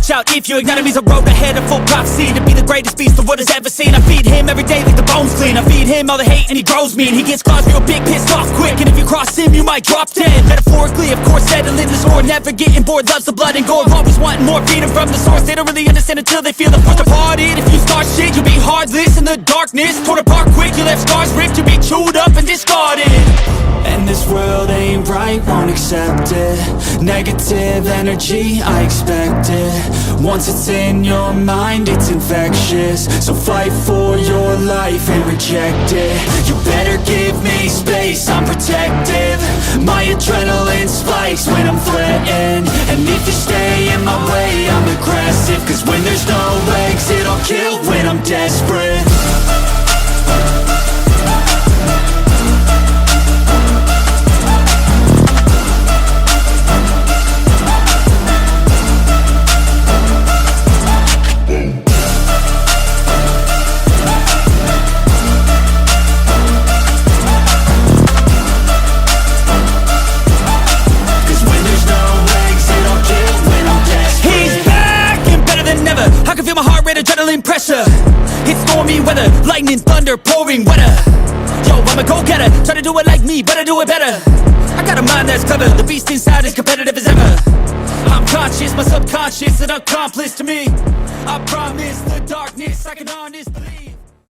watch out if your enemy's a road ahead of full prophecy. To be the greatest beast the world has ever seen. I feed him every day like the bones clean. I feed him all the hate and he grows me. And he gets claws real big, pissed off quick. And if you cross him you might drop dead. Metaphorically, of course, settling the score. Never getting bored, loves the blood and gore. Always wanting more, feeding from the source. They don't really understand until they feel the force departed. If you start shit, you'll be heartless in the darkness. Torn apart quick, you left scars ripped. You'll be chewed up and discarded. And this world ain't right, won't accept it. Negative energy, I expect it. Once it's in your mind, it's infectious. So fight for your life and reject it. You better give me space, I'm protective. My adrenaline spikes when I'm threatened. And if you stay in my way, I'm aggressive. Cause when there's no exit, I'll kill when I'm desperate. Adrenaline pressure, it's stormy weather, lightning, thunder, pouring weather. Yo, I'm a go-getter, try to do it like me, but I do it better. I got a mind that's clever, the beast inside is competitive as ever. I'm conscious, my subconscious, an accomplice to me. I promise the darkness, I can honestly believe.